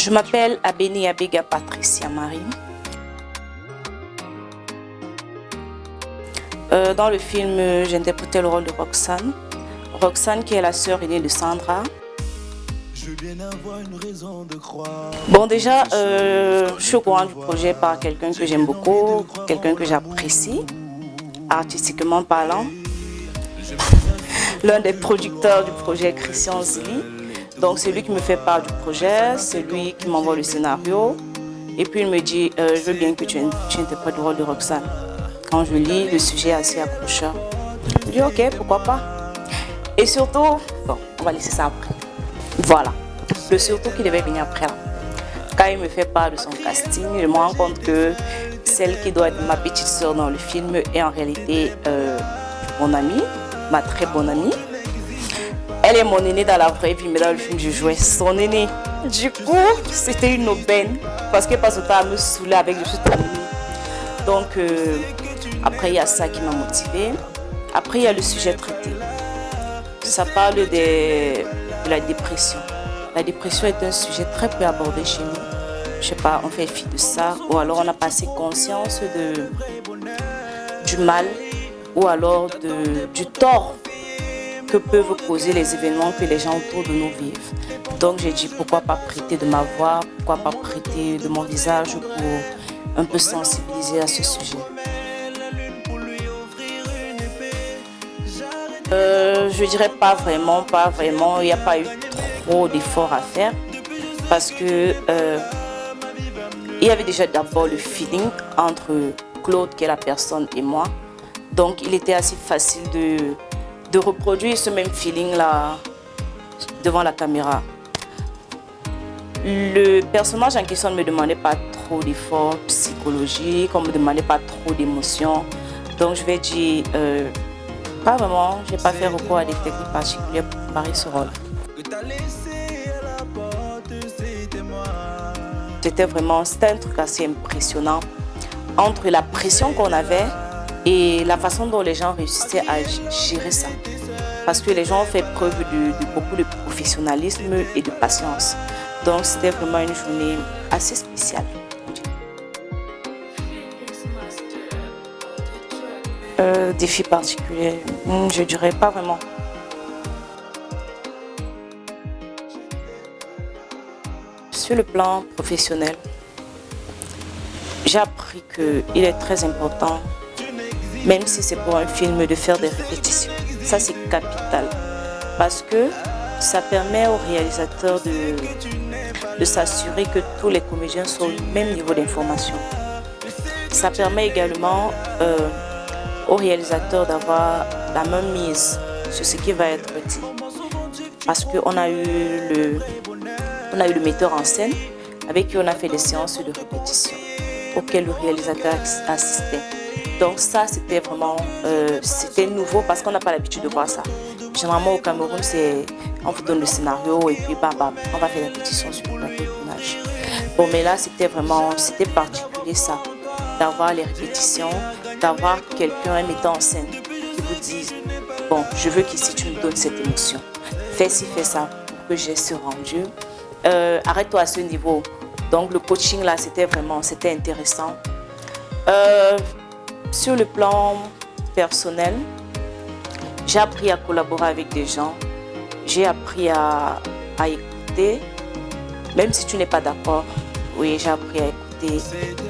Je m'appelle Abeni Abega Patricia Marie. Dans le film, j'ai interprété le rôle de Roxane. Roxane qui est la sœur aînée de Sandra. Bon, déjà, je suis au courant du projet par quelqu'un que j'aime beaucoup, quelqu'un que j'apprécie, artistiquement parlant. L'un des producteurs du projet, Christian Zili. Donc, c'est lui qui me fait part du projet, c'est lui qui m'envoie le scénario. Et puis, il me dit, je veux bien que tu interprètes le rôle de Roxane. Quand je lis, le sujet est assez accrocheur. Je dis, ok, pourquoi pas. Et surtout, bon, on va laisser ça après. Voilà, le surtout qui devait venir après là. Quand il me fait part de son casting, je me rends compte que celle qui doit être ma petite sœur dans le film est en réalité mon amie, ma très bonne amie. Elle est mon aînée dans la vraie vie, mais dans le film, je jouais son aînée. Du coup, c'était une aubaine parce qu'elle passe le temps à me saouler avec je suis ton aînée. Donc, après, il y a ça qui m'a motivée. Après, il y a le sujet traité. Ça parle de la dépression. La dépression est un sujet très peu abordé chez nous. Je sais pas, on fait fi de ça, ou alors on a passé conscience du mal, ou alors du tort que peuvent causer les événements que les gens autour de nous vivent. Donc j'ai dit pourquoi pas prêter de ma voix, pourquoi pas prêter de mon visage pour un peu sensibiliser à ce sujet. Je dirais pas vraiment, il n'y a pas eu trop d'efforts à faire parce que il y avait déjà d'abord le feeling entre Claude qui est la personne et moi, donc il était assez facile de reproduire ce même feeling là devant la caméra. Le personnage en question ne me demandait pas trop d'efforts psychologiques, on ne me demandait pas trop d'émotions, donc je vais dire pas vraiment, je n'ai pas fait recours à des techniques particulières pour préparer ce rôle. C'était un truc assez impressionnant entre la pression qu'on avait et la façon dont les gens réussissaient à gérer ça. Parce que les gens ont fait preuve de beaucoup de professionnalisme et de patience. Donc c'était vraiment une journée assez spéciale. Défi particulier, je dirais pas vraiment. Sur le plan professionnel, j'ai appris qu'il est très important, même si c'est pour un film, de faire des répétitions. Ça, c'est capital. Parce que ça permet aux réalisateurs de s'assurer que tous les comédiens sont au même niveau d'information. Ça permet également au réalisateur d'avoir la même mise sur ce qui va être dit. Parce qu'on a eu le metteur en scène avec qui on a fait des séances de répétition auxquelles le réalisateur assistait. Donc ça, c'était vraiment c'était nouveau parce qu'on n'a pas l'habitude de voir ça. Généralement au Cameroun, on vous donne le scénario et puis on va faire la répétition sur le plateau de tournage. Bon, mais là, c'était particulier ça, d'avoir les répétitions, d'avoir quelqu'un, un metteur en scène qui vous dise bon, je veux qu'ici tu me donnes cette émotion. Fais ci, fais ça pour que j'ai ce rendu. Arrête-toi à ce niveau. Donc le coaching là, c'était intéressant. Sur le plan personnel, j'ai appris à collaborer avec des gens. J'ai appris à écouter, même si tu n'es pas d'accord. Oui, j'ai appris à écouter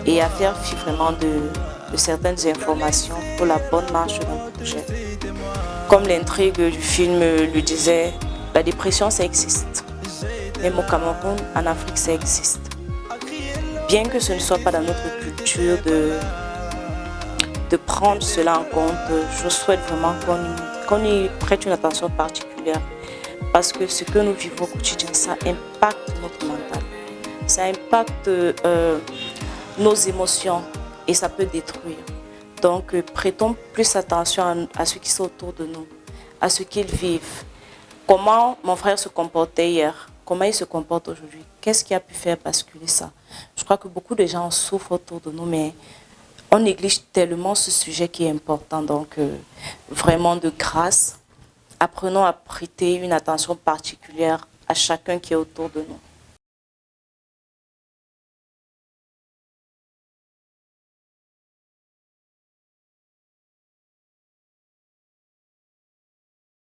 et à faire fi vraiment de certaines informations pour la bonne marche d'un projet. Comme l'intrigue du film le disait, la dépression, ça existe. Même au Cameroun, en Afrique, ça existe. Bien que ce ne soit pas dans notre culture de prendre cela en compte, je souhaite vraiment qu'on y prête une attention particulière. Parce que ce que nous vivons au quotidien, ça impacte notre mental. Ça impacte nos émotions et ça peut détruire. Donc, prêtons plus attention à ceux qui sont autour de nous, à ce qu'ils vivent. Comment mon frère se comportait hier, comment il se comporte aujourd'hui, qu'est-ce qui a pu faire basculer ça? Je crois que beaucoup de gens souffrent autour de nous, mais on néglige tellement ce sujet qui est important. Donc, vraiment de grâce, apprenons à prêter une attention particulière à chacun qui est autour de nous.